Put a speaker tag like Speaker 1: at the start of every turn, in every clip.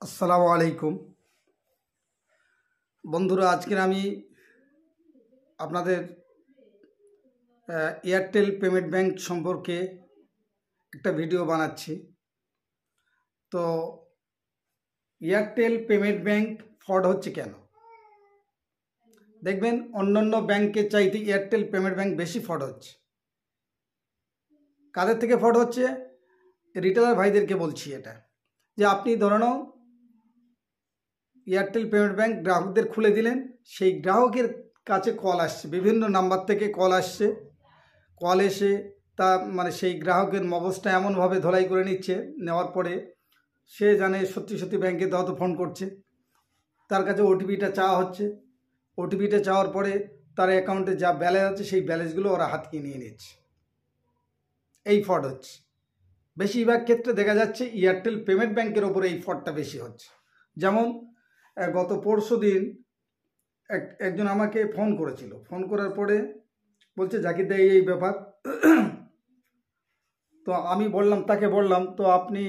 Speaker 1: আসসালামু আলাইকুম বন্ধুরা, আজকে আমি আপনাদের এয়ারটেল পেমেন্ট ব্যাংক সম্পর্কে একটা ভিডিও বানাচ্ছি। তো এয়ারটেল পেমেন্ট ব্যাংক ফ্রড হচ্ছে কেন? দেখবেন অন্যান্য ব্যাংকের চাইতে এয়ারটেল পেমেন্ট ব্যাংক বেশি ফ্রড হচ্ছে। কাদের থেকে ফ্রড হচ্ছে? রিটেলার ভাইদেরকে বলছি এটা, যে আপনি ধরুন এয়ারটেল পেমেন্ট ব্যাংক গ্রাহকদের খুলে দিলেন, সেই গ্রাহকের কাছে কল আসছে, বিভিন্ন নাম্বার থেকে কল আসছে। কল এসে তা সেই গ্রাহকের মগজটা এমনভাবে ধোলাই করে নিচ্ছে, নেওয়ার পরে সে জানে সত্যি সত্যি ব্যাংকে হয়তো ফোন করছে, তার কাছে ওটিপিটা চাওয়া হচ্ছে। ওটিপিটা চাওয়ার পরে তার অ্যাকাউন্টে যা ব্যালেন্স আছে সেই ব্যালেন্সগুলো ওরা হাতিয়ে নিয়ে নিচ্ছে। এই ফ্রড হচ্ছে। বেশিরভাগ ক্ষেত্রে দেখা যাচ্ছে এয়ারটেল পেমেন্ট ব্যাংকের ওপরে এই ফ্রডটা বেশি হচ্ছে। যেমন গত পরশু দিন একজন আমাকে ফোন করেছিল। ফোন করার পরে বলছে, জাকির দা এই ব্যাপার। তো আমি তাকে বললাম, তো আপনি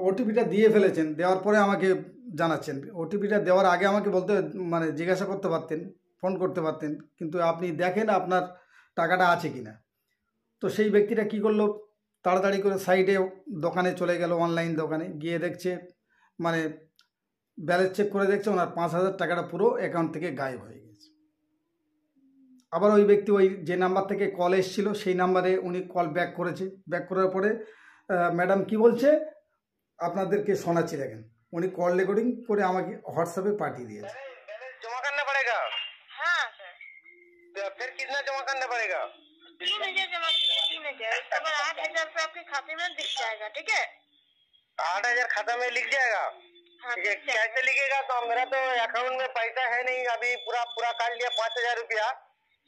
Speaker 1: ওটিপিটা দিয়ে ফেলেছেন, দেওয়ার পরে আমাকে জানাচ্ছেন। ওটিপিটা দেওয়ার আগে আমাকে জিজ্ঞাসা করতে পারতেন, ফোন করতে পারতেন, কিন্তু আপনি দেখেন আপনার টাকাটা আছে কিনা। তো সেই ব্যক্তিটা কি করলো, তাড়াতাড়ি করে সাইডে দোকানে চলে গেল, অনলাইন দোকানে গিয়ে দেখছে ব্যালেন্স চেক করে দেখছে ওনার 5,000 টাকাটা পুরো অ্যাকাউন্ট থেকে গায়েব হয়ে গেছে। আবার ওই ব্যক্তি ওই যে নাম্বার থেকে কল এসেছিল সেই নাম্বারে উনি কল ব্যাক করেছে। ব্যাক করার পরে ম্যাডাম কি বলছে আপনাদেরকে শোনাচ্ছি, দেখেন। উনি কল রেকর্ডিং করে আমাকে হোয়াটসঅ্যাপে পাঠিয়ে দিয়েছে।
Speaker 2: जमा करना पड़ेगा। हाँ सर। तो फिर कितना जमा करना पड़ेगा? 3,000 जमा 3,000 उसके बाद 8,000 रुपये आपके खाते में दिख जाएगा। ठीक है, 8,000 खाता में लिख जाएगा। हाँ, कैसे लिखेगा? तो मेरा तो अकाउंट में पैसा है नहीं, अभी पूरा काट लिया 5,000 रुपया।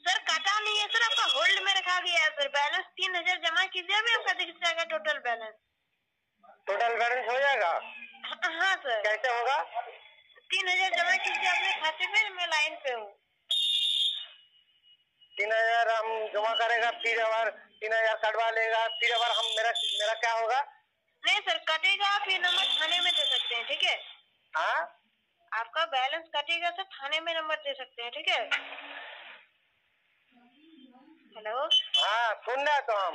Speaker 2: सर काटा नहीं है सर, आपका होल्ड में रखा गया है सर। बैलेंस 3,000 जमा कीजिए, अभी आपका दिख जाएगा टोटल बैलेंस। टोटल बैलेंस हो जाएगा? हाँ सर। कैसे होगा? 3,000 जमा कीजिए अपने खाते में, मैं लाइन पे हूँ। 3,000 हम जमा करेगा, फिर अगर 3,000 कटवा लेगा, फिर अगर हम मेरा क्या होगा? नहीं सर, कटेगा फिर नंबर थाने में दे सकते हैं। ठीक है, हाँ आपका बैलेंस कटेगा सर, थाने में नंबर दे सकते हैं। ठीक है, हेलो, हाँ सुन रहा तो हम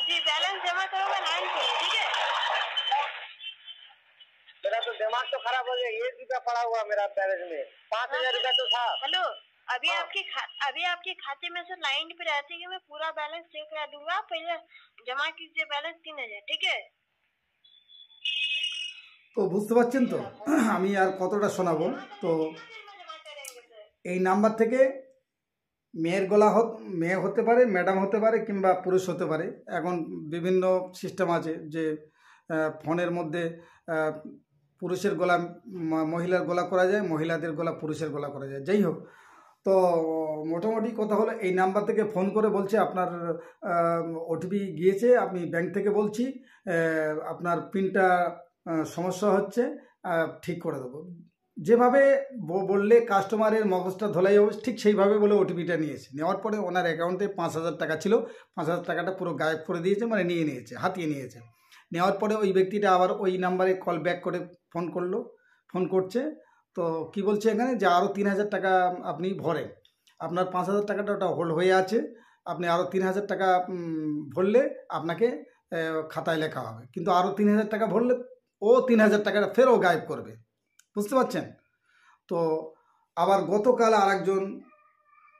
Speaker 2: जी। बैलेंस जमा करोगे लाइन पे। ठीक है, मेरा तो दिमाग तो खराब हो गया। 1 रुपया पड़ा हुआ मेरा बैलेंस में, 5,000 रुपया तो था। हेलो, अभी हाँ। अभी आपके खाते में सर लाइन पे रहते कि मैं पूरा बैलेंस चेक करा दूंगा। पहले जमा कीजिए बैलेंस 3,000। ठीक है,
Speaker 1: তো বুঝতে পারছেন তো আমি আর কতটা শোনাবো। তো এই নাম্বার থেকে মেয়ে হতে পারে, ম্যাডাম হতে পারে, কিংবা পুরুষ হতে পারে। এখন বিভিন্ন সিস্টেম আছে যে ফোনের মধ্যে পুরুষের গলা মহিলার গলা করা যায়, মহিলাদের গলা পুরুষের গলা করা যায়। যাই হোক, তো মোটামুটি কথা হলো এই নাম্বার থেকে ফোন করে বলছে আপনার ওটিপি গিয়েছে, আপনি ব্যাংক থেকে বলছি, আপনার পিনটা সমস্যা হচ্ছে, ঠিক করে দেবো। যেভাবে বললে কাস্টমারের মগজটা ধোলাই হবে, ঠিক সেইভাবে বলে ওটিপিটা নিয়েছে। নেওয়ার পরে ওনার অ্যাকাউন্টে 5,000 টাকা ছিল, 5,000 টাকাটা পুরো গায়েব করে দিয়েছে, নিয়ে নিয়েছে, হাতিয়ে নিয়েছে। নেওয়ার পরে ওই ব্যক্তিটা আবার ওই নাম্বারে কল ব্যাক করে ফোন করছে। তো কি বলছে এখানে, যে আরও 3,000 টাকা আপনি ভরেন, আপনার 5,000 টাকাটা ওটা হোল্ড হয়ে আছে, আপনি আরও 3,000 টাকা ভরলে আপনাকে খাতায় লেখা হবে, কিন্তু আরও 3,000 টাকা ভরলে ও 3,000 টাকাটা ফেরও গায়েব করবে। বুঝতে পারছেন তো? আবার গতকাল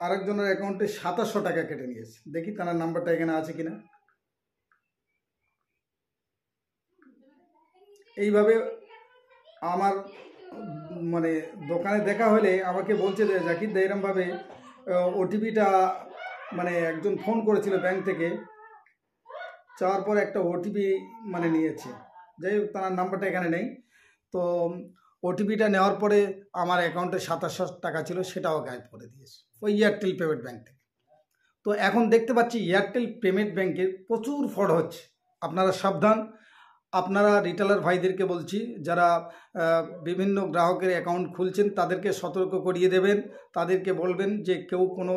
Speaker 1: আরেকজনের অ্যাকাউন্টে 2,700 টাকা কেটে নিয়েছে। দেখি তার নাম্বারটা এখানে আছে কিনা। এইভাবে আমার দোকানে দেখা হলে আমাকে বলছে যে, জাকির দা এরমভাবে ওটিপিটা একজন ফোন করেছিল ব্যাংক থেকে, চাওয়ার পর একটা ওটিপি নিয়েছে। যাই হোক, তার নাম্বারটা এখানে নেই। তো ওটিপিটা নেওয়ার পরে আমার অ্যাকাউন্টে 2,700 টাকা ছিল, সেটাও গায়েব করে দিয়েছে ওই এয়ারটেল পেমেন্ট ব্যাংক থেকে। তো এখন দেখতে পাচ্ছি এয়ারটেল পেমেন্ট ব্যাংকের প্রচুর ফ্রড হচ্ছে। আপনারা সাবধান। আপনারা রিটেলার ভাইদেরকে বলছি, যারা বিভিন্ন গ্রাহকের অ্যাকাউন্ট খুলছেন তাদেরকে সতর্ক করিয়ে দেবেন। তাদেরকে বলবেন যে কেউ কোনো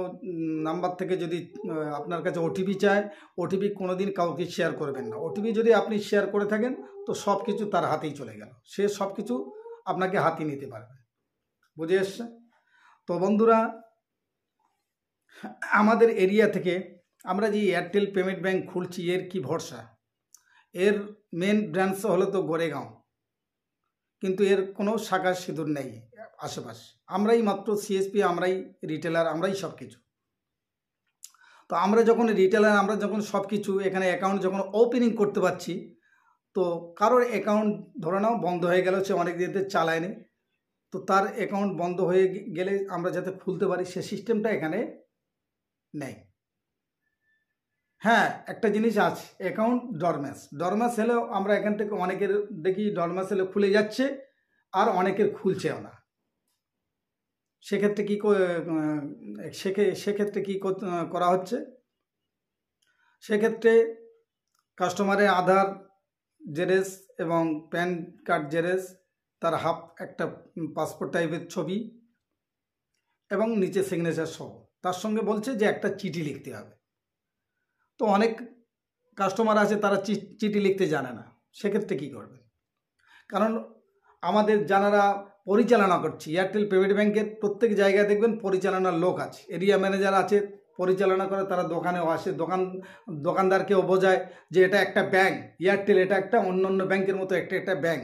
Speaker 1: নাম্বার থেকে যদি আপনার কাছে ওটিপি চায়, ওটিপি কোনো দিন কাউকে শেয়ার করবেন না। ওটিপি যদি আপনি শেয়ার করে থাকেন তো সব কিছু তার হাতেই চলে গেল, সে সব কিছু আপনাকে হাতিয়ে নিতে পারবে। বুঝে এসছে? তো বন্ধুরা, আমাদের এরিয়া থেকে আমরা যে এয়ারটেল পেমেন্ট ব্যাঙ্ক খুলছি, এর কি ভরসা? এর মেন ব্রাঞ্চ হলো তো গোরেগাঁও, কিন্তু এর কোনো শাখা সিঁদুর নেই আশেপাশে। আমরাই মাত্র সিএসপি, আমরাই রিটেলার, আমরাই সব কিছু। তো আমরা যখন রিটেলার, আমরা যখন সব কিছু এখানে অ্যাকাউন্ট যখন ওপেনিং করতে পারছি, তো কারোর অ্যাকাউন্ট ধরে নাও বন্ধ হয়ে গেল, সে অনেক দিন চালায়নি, তো তার অ্যাকাউন্ট বন্ধ হয়ে গেলে আমরা যাতে খুলতে পারি সে সিস্টেমটা এখানে নেই। হ্যাঁ, একটা জিনিস আছে, অ্যাকাউন্ট ডরম্যাস হলেও আমরা এখান থেকে অনেকের দেখি ডরম্যাস হলে খুলে যাচ্ছে, আর অনেকের খুলছেও না। সেক্ষেত্রে কি করা হচ্ছে? সেক্ষেত্রে কাস্টমারের আধার জেরেস এবং প্যান কার্ড জেরেস, তার হাফ একটা পাসপোর্ট টাইপের ছবি এবং নিচে সিগনেচার সহ, তার সঙ্গে বলছে যে একটা চিঠি লিখতে হবে। তো অনেক কাস্টমার আছে তারা চিঠি লিখতে জানে না, সেক্ষেত্রে কী করবে? কারণ আমাদের যারা পরিচালনা করছে এয়ারটেল পেমেন্ট ব্যাঙ্কের প্রত্যেক জায়গায় দেখবেন পরিচালনার লোক আছে, এরিয়া ম্যানেজার আছে, পরিচালনা করে, তারা দোকানেও আসে, দোকানদারকেও বোঝায় যে এটা একটা ব্যাঙ্ক, এয়ারটেল এটা একটা অন্যান্য ব্যাংকের মতো একটা ব্যাঙ্ক।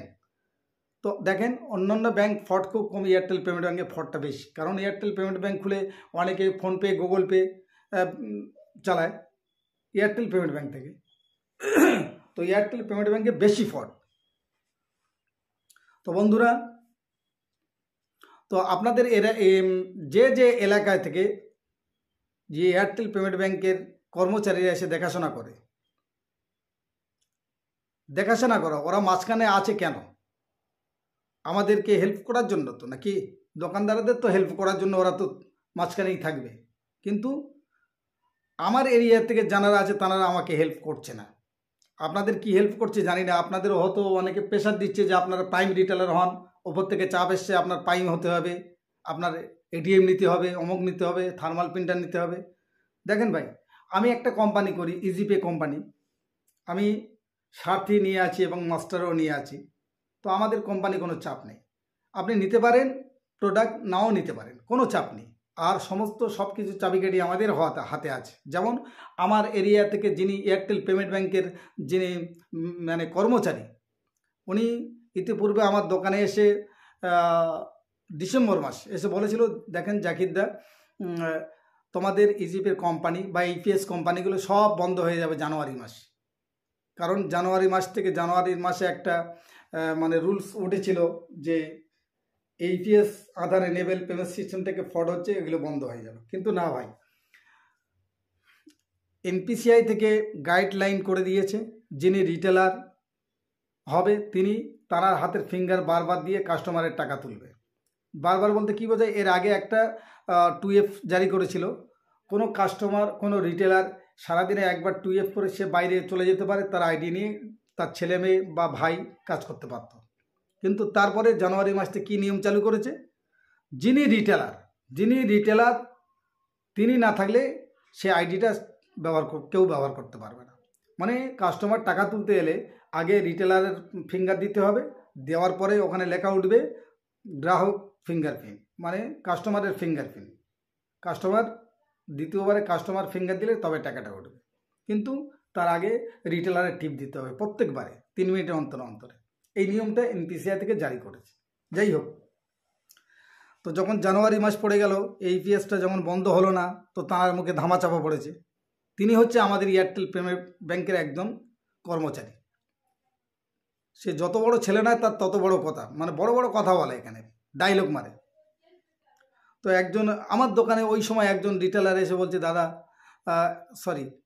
Speaker 1: তো দেখেন, অন্যান্য ব্যাঙ্ক ফ্রড খুব কম, এয়ারটেল পেমেন্ট ব্যাঙ্কে ফ্রডটা বেশি। কারণ এয়ারটেল পেমেন্ট ব্যাঙ্ক খুলে অনেকে ফোনপে, গুগল পে চালায় এয়ারটেল পেমেন্ট ব্যাঙ্ক থেকে। তো এয়ারটেল পেমেন্ট ব্যাঙ্কে বেশি ফ্রড। তো বন্ধুরা, তো আপনাদের যে এলাকায় থেকে যে এয়ারটেল পেমেন্ট ব্যাঙ্কের কর্মচারীরা এসে দেখাশোনা করে, ওরা মাঝখানে আছে কেন? আমাদেরকে হেল্প করার জন্য তো, নাকি দোকানদারদের তো হেল্প করার জন্য ওরা তো মাঝখানেই থাকবে। কিন্তু আমার এরিয়া থেকে যারা আছে তারা আমাকে হেল্প করছে না। আপনাদের কি হেল্প করছে জানি না। আপনাদেরও হয়তো অনেকে প্রেশার দিচ্ছে যে আপনারা প্রাইম রিটেলার হন, ওপর থেকে চাপ এসছে আপনার প্রাইম হতে হবে, আপনার এটিএম নিতে হবে, অমুক নিতে হবে, থার্মাল প্রিন্টার নিতে হবে। দেখেন ভাই, আমি একটা কোম্পানি করি, ইজিপে কোম্পানি, আমি সারথি নিয়ে আছি এবং মাস্টারও নিয়ে আছি। তো আমাদের কোম্পানি কোনো চাপ নেই, আপনি নিতে পারেন প্রোডাক্ট, নাও নিতে পারেন, কোনো চাপ নেই। আর সমস্ত সব কিছু চাবিকাঠি আমাদের হাতে আছে। যেমন আমার এরিয়া থেকে যিনি এয়ারটেল পেমেন্ট ব্যাঙ্কের যিনি মানে কর্মচারী, উনি ইতিপূর্বে আমার দোকানে এসে ডিসেম্বর মাস এসে বলেছিল, দেখেন জাকিরদা, তোমাদের ইজিপের কোম্পানি বা ইপিএস কোম্পানিগুলো সব বন্ধ হয়ে যাবে জানুয়ারি মাস। কারণ জানুয়ারি মাসে একটা মানে রুলস উঠেছিল যে এইপিএস আধার এনেবেল পেমেন্ট সিস্টেম থেকে ফ্রড হচ্ছে, এগুলো বন্ধ হয়ে যাবে। কিন্তু না ভাই, এনপিসিআই থেকে গাইডলাইন করে দিয়েছে, যিনি রিটেলার হবে তিনি তার হাতের ফিঙ্গার বারবার দিয়ে কাস্টমারের টাকা তুলবে। বারবার বলতে কী বোঝায়? এর আগে একটা 2F জারি করেছিল, কোনো কাস্টমার, কোনো রিটেলার সারাদিনে একবার 2F করে সে বাইরে চলে যেতে পারে, তার আইডি নিয়ে তার ছেলে মেয়ে বা ভাই কাজ করতে পারত। কিন্তু তারপরে জানুয়ারি মাসে কী নিয়ম চালু করেছে? যিনি রিটেলার তিনি না থাকলে সে আইডিটা কেউ ব্যবহার করতে পারবে না। মানে কাস্টমার টাকা তুলতে এলে আগে রিটেলারের ফিঙ্গার দিতে হবে, দেওয়ার পরে ওখানে লেখা উঠবে গ্রাহক ফিঙ্গারপ্রিন্ট, মানে কাস্টমারের ফিঙ্গারপ্রিন্ট। কাস্টমার দ্বিতীয়বারে কাস্টমার ফিঙ্গার দিলে তবে টাকাটা উঠবে। কিন্তু তার আগে রিটেলারের টিপ দিতে হবে প্রত্যেকবারে 3 মিনিটের অন্তরে। এই নিয়মটা এনপিসিআই থেকে জারি করেছে। যাই হোক, তো যখন জানুয়ারি মাস পড়ে গেল, এই পিএসটা যখন বন্ধ হলো না, তো তার মুখে ধামাচাপা পড়েছে। তিনি হচ্ছে আমাদের এয়ারটেল পেমেন্ট ব্যাঙ্কের একজন কর্মচারী। সে যত বড় ছেলে নয় তার তত বড় কথা, মানে বড় বড় কথা বলে, এখানে ডায়লগ মারে। তো একজন আমার দোকানে ওই সময় একজন রিটেলার এসে বলছে,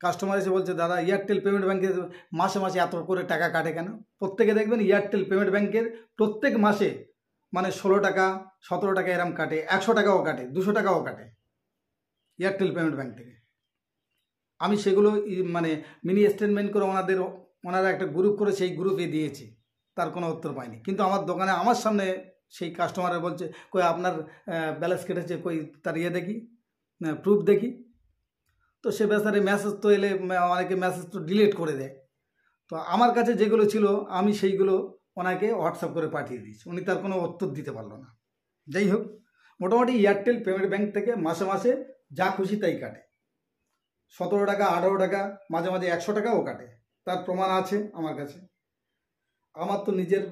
Speaker 1: কাস্টমার এসে বলছে, দাদা এয়ারটেল পেমেন্ট ব্যাঙ্কের মাসে মাসে এত করে টাকা কাটে কেন? প্রত্যেকে দেখবেন এয়ারটেল পেমেন্ট ব্যাঙ্কের প্রত্যেক মাসে মানে 16 টাকা 17 টাকা এরম কাটে, 100 টাকাও কাটে, 200 টাকাও কাটে এয়ারটেল পেমেন্ট ব্যাঙ্ক থেকে। আমি সেগুলো মানে মিনি স্টেটমেন্ট করে ওনাদের ওনারা একটা গ্রুপ করে সেই গ্রুপে দিয়েছি, তার কোনো উত্তর পাইনি। কিন্তু আমার দোকানে আমার সামনে সেই কাস্টমারের বলছে, কই আপনার ব্যালেন্স কেটেছে, কই তার ইয়ে দেখি, প্রুফ দেখি। তো সে বেচারে মেসেজ তো এলে অনেকে মেসেজ তো ডিলিট করে দেয়। তো আমার কাছে যেগুলো ছিল আমি সেইগুলো ওনাকে হোয়াটসঅ্যাপ করে পাঠিয়ে দিয়েছি, উনি তার কোনো উত্তর দিতে পারলো না। যাই হোক, মোটামুটি এয়ারটেল পেমেন্ট ব্যাঙ্ক থেকে মাসে মাসে যা খুশি তাই কাটে, 17 টাকা 18 টাকা, মাঝে মাঝে 100 টাকাও কাটে, তার প্রমাণ আছে আমার কাছে। আমার তো নিজের,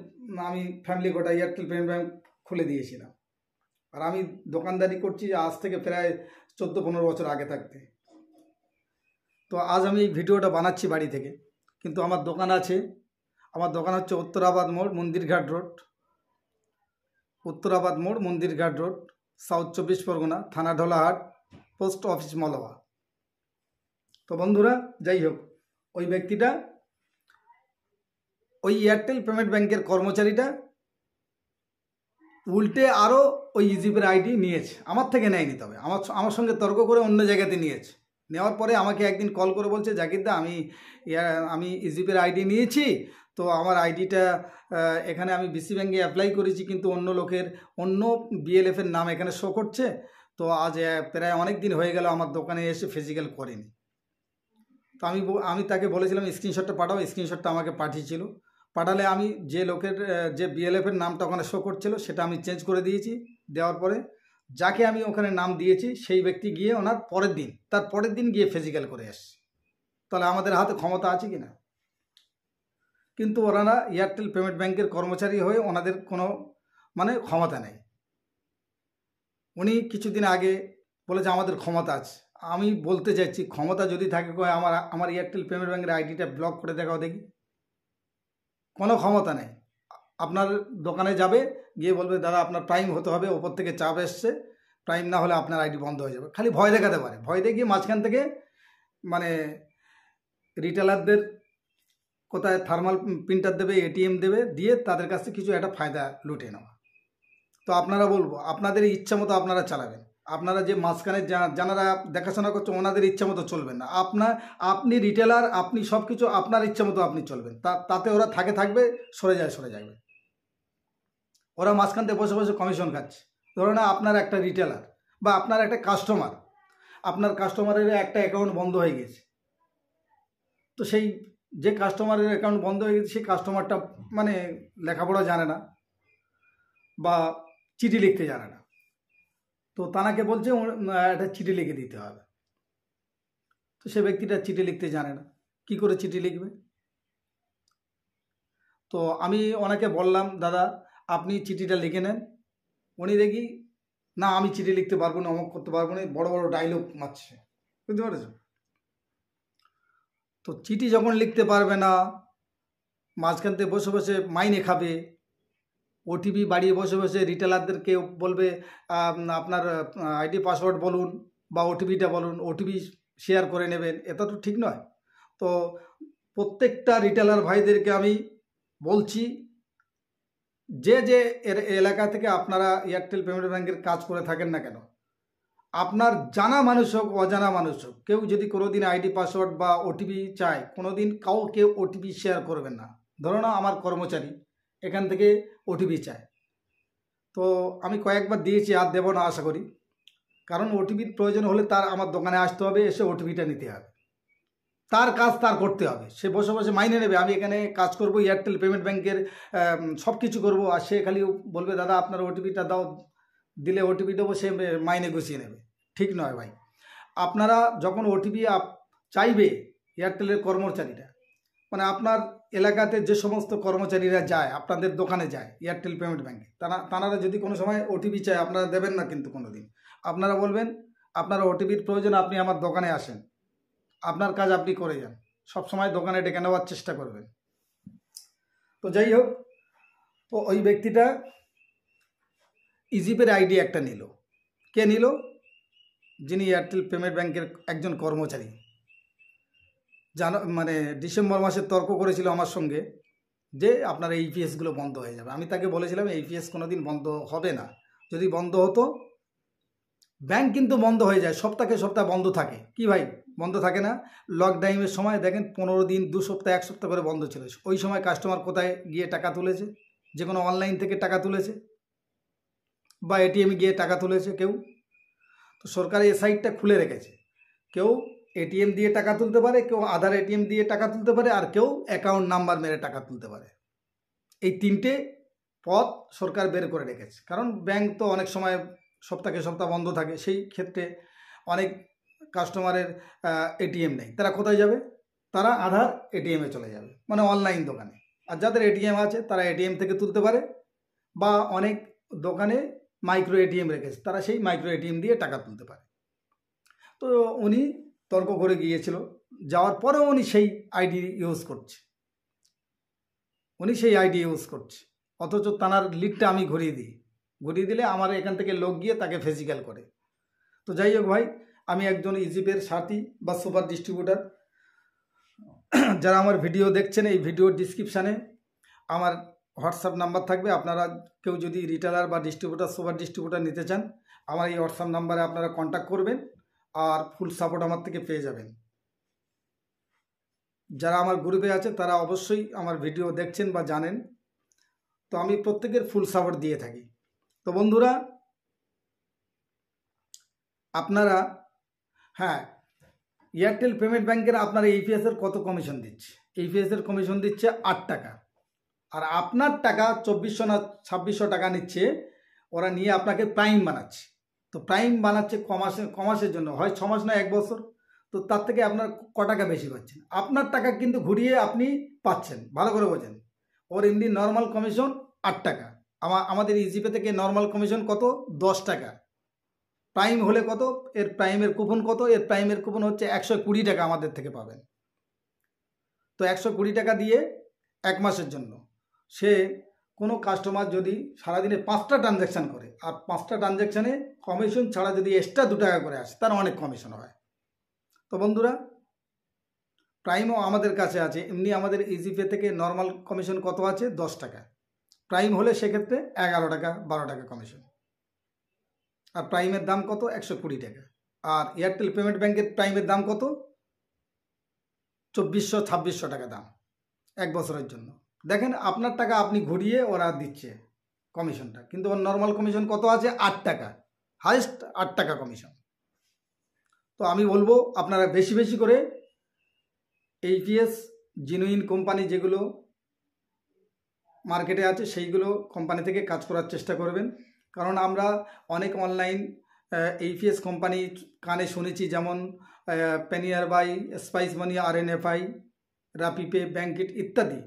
Speaker 1: আমি ফ্যামিলি গোটা এয়ারটেল পেমেন্ট ব্যাঙ্ক খুলে দিয়েছিলাম, আর আমি দোকানদারি করছি আজ থেকে প্রায় 14-15 বছর আগে থাকতে। তো আজ আমি এই ভিডিওটা বানাচ্ছি বাড়ি থেকে, কিন্তু আমার দোকান আছে। আমার দোকান হচ্ছে উত্তরাবাদ মোড়, মন্দিরঘাট রোড, উত্তরাবাদ মোড়, মন্দিরঘাট রোড, সাউথ 24 পরগনা, থানা ঢোলাহাট, পোস্ট অফিস মলওয়া। তো বন্ধুরা, যাই হোক, ওই ব্যক্তিটা, ওই এয়ারটেল পেমেন্ট ব্যাংকের কর্মচারীটা উল্টে আরও ওই ইজিপের আইডি নিয়েছে, আমার থেকে নেয়নি, তবে আমার সঙ্গে তর্ক করে অন্য জায়গাতে নিয়েছে। নেওয়ার পরে আমাকে একদিন কল করে বলছে, জাকিরদা আমি ইজিপের আইডি নিয়েছি, তো আমার আইডিটা এখানে আমি বিসি ব্যাঙ্কে অ্যাপ্লাই করেছি, কিন্তু অন্য লোকের, অন্য বিএলএফের নাম এখানে শো করছে। তো আজ প্রায় অনেক দিন হয়ে গেল আমার দোকানে এসে ফিজিক্যাল করেনি। তো আমি তাকে বলেছিলাম স্ক্রিনশটটা পাঠাও, স্ক্রিনশটটা আমাকে পাঠিয়েছিল। পাঠালে আমি যে লোকের, যে বিএলএফের নামটা ওখানে শো করছিল সেটা আমি চেঞ্জ করে দিয়েছি। দেওয়ার পরে যাকে আমি ওখানে নাম দিয়েছি সেই ব্যক্তি গিয়ে ওনার তার পরের দিন গিয়ে ফিজিক্যাল করে আসছে। তাহলে আমাদের হাতে ক্ষমতা আছে কি না? কিন্তু ওনারা এয়ারটেল পেমেন্ট ব্যাংকের কর্মচারী হয়ে ওনাদের কোনো ক্ষমতা নেই। উনি কিছুদিন আগে বলেছে আমাদের ক্ষমতা আছে। আমি বলতে চাইছি, ক্ষমতা যদি থাকে, আমার এয়ারটেল পেমেন্ট ব্যাংকের আইডিটা ব্লক করে দেখাও দেখি। কোনো ক্ষমতা নেই। আপনার দোকানে যাবে, গিয়ে বলবে দাদা আপনার প্রাইম হতে হবে, ওপর থেকে চাপ এসছে, প্রাইম না হলে আপনার আইডি বন্ধ হয়ে যাবে। খালি ভয় দেখাতে পারে, ভয় দেখিয়ে মাঝখান থেকে রিটেলারদের কোথায় থার্মাল প্রিন্টার দেবে, এটিএম দেবে, দিয়ে তাদের কাছ থেকে কিছু একটা ফায়দা লুটে নেওয়া। তো আপনারা বলবো, আপনাদের ইচ্ছা মতো আপনারা চালাবেন। আপনারা যে মাঝখানে যারা দেখাশোনা করছে ওনাদের ইচ্ছা মতো চলবেন না। আপনি রিটেলার, আপনি সব কিছু আপনার ইচ্ছা মতো আপনি চলবেন। তাতে ওরা থাকবে, সরে যাবে। ওরা মাঝখান থেকে বসে বসে কমিশন খাচ্ছে। ধরুন আপনার একটা রিটেলার বা আপনার একটা কাস্টমার, আপনার কাস্টমারের একটা অ্যাকাউন্ট বন্ধ হয়ে গেছে। তো সেই যে কাস্টমারের অ্যাকাউন্ট বন্ধ হয়ে গেছে সেই কাস্টমারটা লেখাপড়া জানে না বা চিঠি লিখতে জানে না। তো তানাকে বলছে একটা চিঠি লিখে দিতে হবে। তো সে ব্যক্তিটা চিঠি লিখতে জানে না, কি করে চিঠি লিখবে? তো আমি ওনাকে বললাম, দাদা আপনি চিঠিটা লিখে নেন। উনি দেখি না, আমি চিঠি লিখতে পারবো না, অমুক করতে পারবো না, বড় বড় ডায়লগ মারছে, বুঝতে পারছো? তো চিঠি যখন লিখতে পারবে না, মাঝখান থেকে বসে বসে মাইনে খাবে, ওটিপি বাড়িয়ে বসে বসে রিটেলারদেরকে বলবে আপনার আইডি পাসওয়ার্ড বলুন বা ওটিপিটা বলুন, ওটিপি শেয়ার করে নেবেন, এটা তো ঠিক নয়। তো প্রত্যেকটা রিটেলার ভাইদেরকে আমি বলছি, যে এলাকা থেকে আপনারা এয়ারটেল পেমেন্ট ব্যাংকের কাজ করে থাকেন না কেন, আপনার জানা মানুষ হোক অজানা মানুষ হোক, কেউ যদি কোনোদিন আইডি পাসওয়ার্ড বা ওটিপি চায়, কোনোদিন কাউকে ওটিপি শেয়ার করবেন না। ধরো না আমার কর্মচারী এখান থেকে ওটিপি চায়, তো আমি কয়েকবার দিয়েছি, আর দেবো না আশা করি। কারণ ওটিপির প্রয়োজন হলে তার আমার দোকানে আসতে হবে, এসে ওটিপিটা নিতে হবে, তার কাজ তার করতে হবে। সে বসে বসে মাইনে নেবে, আমি এখানে কাজ করব, এয়ারটেল পেমেন্ট ব্যাংকের সব কিছু করবো, আর সে খালি বলবে দাদা আপনার ওটিপিটা দাও, দিলে ওটিপি দেবো, সে মাইনে গুছিয়ে নেবে। ঠিক নয় ভাই। আপনারা যখন ওটিপি চাইবে, এয়ারটেলের কর্মচারীরা আপনার এলাকাতে যে সমস্ত কর্মচারীরা যায়, আপনাদের দোকানে যায় এয়ারটেল পেমেন্ট ব্যাংকে, তারা যদি কোনো সময় ওটিপি চায়, আপনারা দেবেন না কিন্তু কোনো দিন। আপনারা বলবেন আপনার ওটিপির প্রয়োজন, আপনি আমার দোকানে আসেন, আপনার কাজ আপনি করে যান, সবসময় দোকানে ডেকে নেওয়ার চেষ্টা করবেন। তো যাই হোক, তো ওই ব্যক্তিটা ইজিপের আইডি একটা নিল। কে নিল? যিনি এয়ারটেল পেমেন্ট ব্যাংকের একজন কর্মচারী। ডিসেম্বর মাসে তর্ক করেছিল আমার সঙ্গে যে আপনার এইপিএসগুলো বন্ধ হয়ে যাবে। আমি তাকে বলেছিলাম এইপিএস কোনো দিন বন্ধ হবে না। যদি বন্ধ হতো, ব্যাংক কিন্তু বন্ধ হয়ে যায়, সপ্তাহে বন্ধ থাকে। কি ভাই, বন্ধ থাকে না। লকডাউনের সময় দেখেন 15 দিন, 2 সপ্তাহ, 1 সপ্তাহ করে বন্ধ ছিল। ওই সময় কাস্টমার কোথায় গিয়ে টাকা তুলেছে? যে কোনো অনলাইন থেকে টাকা তুলেছে বা এটিএমে গিয়ে টাকা তুলেছে কেউ। তো সরকার এই সাইটটা খুলে রেখেছে। কেউ এটিএম দিয়ে টাকা তুলতে পারে, কেউ আধার এটিএম দিয়ে টাকা তুলতে পারে, আর কেউ অ্যাকাউন্ট নাম্বার মেরে টাকা তুলতে পারে। এই 3টে পথ সরকার বের করে রেখেছে। কারণ ব্যাংক তো অনেক সময় সপ্তাহে সপ্তাহ বন্ধ থাকে, সেই ক্ষেত্রে অনেক কাস্টমারের এটিএম নেই। তারা কোথায় যাবে? তারা আধার এটিএমে চলে যাবে, মানে অনলাইন দোকানে। আর যাদের এটিএম আছে তারা এটিএম থেকে তুলতে পারে, বা অনেক দোকানে মাইক্রো এটিএম রেখেছে, তারা সেই মাইক্রো এটিএম দিয়ে টাকা তুলতে পারে। তো উনি তর্ক করে গিয়েছিল, যাওয়ার পরেও উনি সেই আইডি ইউজ করছে, অথচ তার লিডটা আমি ঘুরিয়ে দিলে আমার এখান থেকে লোক গিয়ে তাকে ফিজিক্যাল করে। তো যাই হোক ভাই, আমি একজন ইজিপের সাথী বা সুপার ডিস্ট্রিবিউটার। যারা আমার ভিডিও দেখছেন, এই ভিডিওর ডিসক্রিপশানে আমার হোয়াটসঅ্যাপ নাম্বার থাকবে। আপনারা কেউ যদি রিটেলার বা ডিস্ট্রিবিউটার, সুপার ডিস্ট্রিবিউটার নিতে চান, আমার এই হোয়াটসঅ্যাপ নাম্বারে আপনারা কন্ট্যাক্ট করবেন, আর ফুল সাপোর্ট আমার থেকে পেয়ে যাবেন। যারা আমার গ্রুপে আছে তারা অবশ্যই আমার ভিডিও দেখছেন বা জানেন। তো আমি প্রত্যেকের ফুল সাপোর্ট দিয়ে থাকি। তো বন্ধুরা, আপনারা, হ্যাঁ, এয়ারটেল পেমেন্ট ব্যাংকের আপনারা ইপিএসের কত কমিশন দিচ্ছে? ইপিএসের কমিশন দিচ্ছে 8 টাকা। আর আপনার টাকা 2400 না 2600 টাকা নিচ্ছে, ওরা নিয়ে আপনাকে প্রাইম বানাচ্ছে। তো প্রাইম বানাচ্ছে কমাসের জন্য, হয় 6 মাস না 1 বছর। তো তার থেকে আপনার ক টাকা বেশি পাচ্ছেন? আপনার টাকা কিন্তু ঘুরিয়ে আপনি পাচ্ছেন। ভালো করে বোঝেন। ওর এমনি নর্মাল কমিশন 8 টাকা। আমাদের ইজিপে থেকে নর্মাল কমিশন কত? 10 টাকা। প্রাইম হলে কত? এর প্রাইমের কুপন কত? এর প্রাইমের কুপন হচ্ছে 120 টাকা আমাদের থেকে পাবেন। তো 120 টাকা দিয়ে 1 মাসের জন্য সে কোনো কাস্টমার যদি সারাদিনে 5টা ট্রানজ্যাকশান করে, আর 5টা ট্রানজ্যাকশানে কমিশন ছাড়া যদি এক্সট্রা 2 টাকা করে আসে, তার অনেক কমিশন হয়। তো বন্ধুরা, প্রাইমও আমাদের কাছে আছে। এমনি আমাদের ইজিপে থেকে নর্মাল কমিশন কত আছে? 10 টাকা। প্রাইম হলে সেক্ষেত্রে 11 টাকা, 12 টাকা কমিশন। আর প্রাইমের দাম কত? 120 টাকা। আর এয়ারটেল পেমেন্ট ব্যাংকের প্রাইমের দাম কত? 2400-2600 টাকা দাম 1 বছরের জন্য। দেখেন, আপনার টাকা আপনি ঘুরিয়ে ওরা দিচ্ছে কমিশনটা, কিন্তু ওর নর্মাল কমিশন কত আছে? 8 টাকা, হাইস্ট 8 টাকা কমিশন। তো আমি বলবো আপনারা বেশি বেশি করে এইপিএস জেনুইন কোম্পানি যেগুলো মার্কেটে আছে সেইগুলো কোম্পানি থেকে কাজ করার চেষ্টা করবেন। কারণ আমরা অনেক অনলাইন এইপিএস কোম্পানি কানে শুনেছি, যেমন পেনিয়ার বাই, স্পাইস মানি, আরএনএফআই, রাপিপে, ব্যাঙ্কিট ইত্যাদি।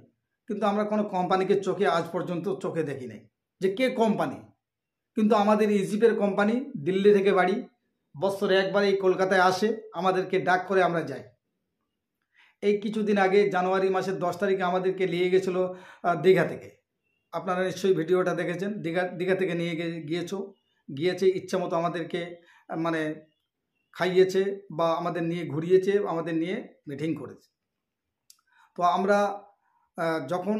Speaker 1: কিন্তু আমরা কোনো কোম্পানিকে চোখে আজ পর্যন্ত চোখে দেখি নাই যে কে কোম্পানি। কিন্তু আমাদের ইজিপের কোম্পানি দিল্লি থেকে বাড়ি, বছরে একবার এই কলকাতায় আসে, আমাদেরকে ডাক করে আমরা যাই। এই কিছুদিন আগে জানুয়ারি মাসের 10 তারিখে আমাদেরকে নিয়ে গেছিলো দীঘা থেকে। আপনারা নিশ্চয়ই ভিডিওটা দেখেছেন। দীঘা থেকে নিয়ে গিয়েছে ইচ্ছা মতো আমাদেরকে মানে খাইয়েছে, বা আমাদের নিয়ে ঘুরিয়েছে, আমাদের নিয়ে মিটিং করেছে। তো আমরা যখন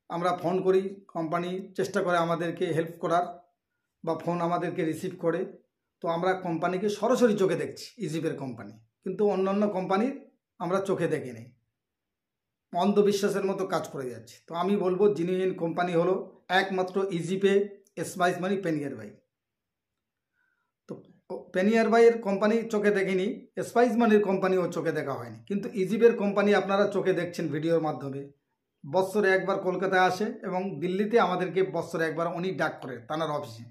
Speaker 1: আমরা ফোন করি, কোম্পানি চেষ্টা করে আমাদেরকে হেল্প করার, বা ফোন আমাদেরকে রিসিভ করে। তো আমরা কোম্পানিকে সরাসরি চোখে দেখছি, ইজিপের কোম্পানি। কিন্তু অন্যান্য কোম্পানির আমরা চোখে দেখি নেই, অন্ধবিশ্বাসের মতো কাজ করে যাচ্ছে। তো আমি বলবো জেনুইন কোম্পানি হলো একমাত্র ইজিপে, স্পাইস মানি, পেনিয়ার বাই। তো পেনিয়ার বাইয়ের কোম্পানি চোখে দেখিনি, স্পাইস মানির কোম্পানিও চোখে দেখা হয়নি, কিন্তু ইজিপের কোম্পানি আপনারা চোখে দেখছেন ভিডিওর মাধ্যমে। বছরে একবার কলকাতায় আসে, এবং দিল্লিতে আমাদেরকে বছরে একবার উনি ডাক করে তানার অফিসে।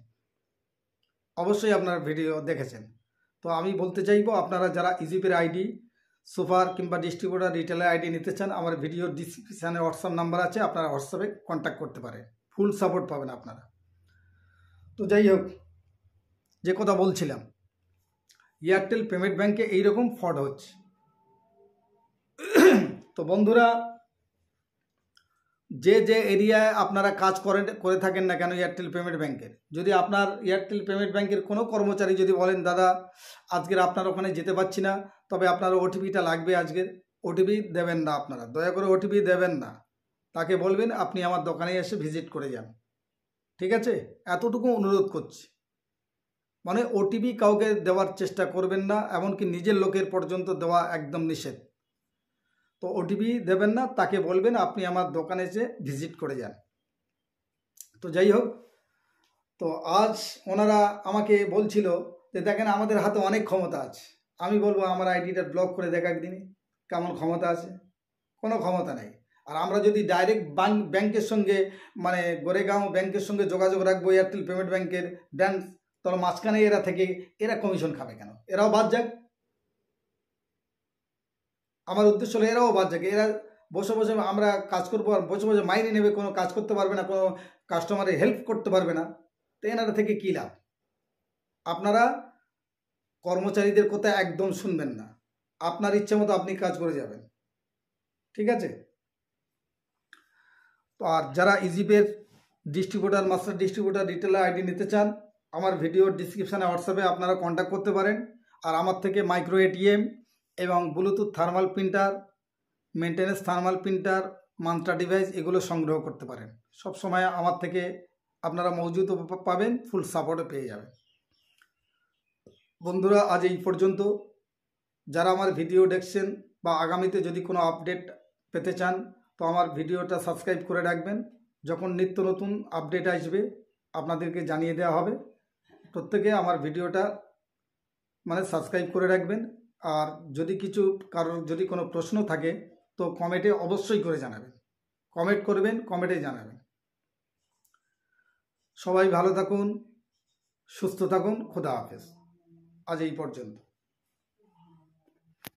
Speaker 1: অবশ্যই আপনারা ভিডিও দেখেছেন। তো আমি বলতে চাইবো, আপনারা যারা ইজিপের আইডি, সুপার কিংবা ডিস্ট্রিবিউটার, রিটেলার আইডি নিতে চান, আমার ভিডিওর ডিসক্রিপশানে হোয়াটসঅ্যাপ নাম্বার আছে, আপনারা হোয়াটসঅ্যাপে কন্ট্যাক্ট করতে পারেন। ফুল সাপোর্ট পাবেন আপনারা। তো যাই হোক, যে কথা বলছিলাম, এয়ারটেল পেমেন্ট ব্যাংকে এইরকম ফ্রড হচ্ছে। তো বন্ধুরা, যে এরিয়ায় আপনারা কাজ করে থাকেন না কেন এয়ারটেল পেমেন্ট ব্যাংকের, যদি আপনার এয়ারটেল পেমেন্ট ব্যাংকের কোনো কর্মচারী যদি বলেন, দাদা আজকের আপনার ওখানে যেতে পারছি না, তবে আপনার ওটিপিটা লাগবে আজকের, ওটিপি দেবেন না। আপনারা দয়া করে ওটিপি দেবেন না। তাকে বলবেন আপনি আমার দোকানে এসে ভিজিট করে যান, ঠিক আছে? এতটুকু অনুরোধ করছি। মানে ওটিপি কাউকে দেওয়ার চেষ্টা করবেন না, এমনকি নিজের লোকের পর্যন্ত দেওয়া একদম নিষেধ। তো ওটিপি দেবেন না, তাকে বলবেন আপনি আমার দোকানে এসে ভিজিট করে যান। তো যাই হোক, তো আজ ওনারা আমাকে বলছিল যে দেখেন আমাদের হাতে অনেক ক্ষমতা আছে। আমি বলবো আমার আইডিটা ব্লক করে দেখা একদিনই কেমন ক্ষমতা আছে। কোনো ক্ষমতা নেই। আর আমরা যদি ডাইরেক্ট ব্যাংকের সঙ্গে মানে গোরেগাঁও ব্যাংকের সঙ্গে যোগাযোগ রাখবো, এয়ারটেল পেমেন্ট ব্যাংকের ব্রাঞ্চ, তাহলে মাঝখানে এরা থেকে এরা কমিশন খাবে কেন? এরাও বাদ যাক। আমার উদ্দেশ্য হলো এরাও বাদ যাক। এরা বসে বসে আমরা কাজ করবো আর বসে বসে মাইনে নেবে, কোনো কাজ করতে পারবে না, কোনো কাস্টমারের হেল্প করতে পারবে না। তো এনারা থেকে কী লাভ? আপনারা কর্মচারীদের কথা একদম শুনবেন না, আপনার ইচ্ছে মতো আপনি কাজ করে যাবেন, ঠিক আছে? তো আর যারা ইজিপের distributor, master distributor, retailer ID নিতে চান, আমার ভিডিওর ডিসক্রিপশানে হোয়াটসঅ্যাপে আপনারা কন্ট্যাক্ট করতে পারেন। আর আমার থেকে মাইক্রো এটিএম এবং Bluetooth thermal printer, maintenance thermal printer, mantra device এগুলো সংগ্রহ করতে পারেন। সব সময় আমার থেকে আপনারা মজুদ পাবেন, ফুল সাপোর্টও পেয়ে যাবেন। বন্ধুরা, আজ এই পর্যন্ত। যারা আমার ভিডিও দেখছেন বা আগামীতে যদি কোনো আপডেট পেতে চান, তো আমার ভিডিওটা সাবস্ক্রাইব করে রাখবেন। যখন নিত্য নতুন আপডেট আসবে আপনাদেরকে জানিয়ে দেওয়া হবে। প্রত্যেকে আমার ভিডিওটা মানে সাবস্ক্রাইব করে রাখবেন। আর যদি কারোর যদি কোনো প্রশ্ন থাকে তো কমেন্টে অবশ্যই করে জানাবেন। কমেন্ট করবেন, কমেন্টে জানাবেন। সবাই ভালো থাকুন, সুস্থ থাকুন। খোদা হাফেজ। আজ এই পর্যন্ত।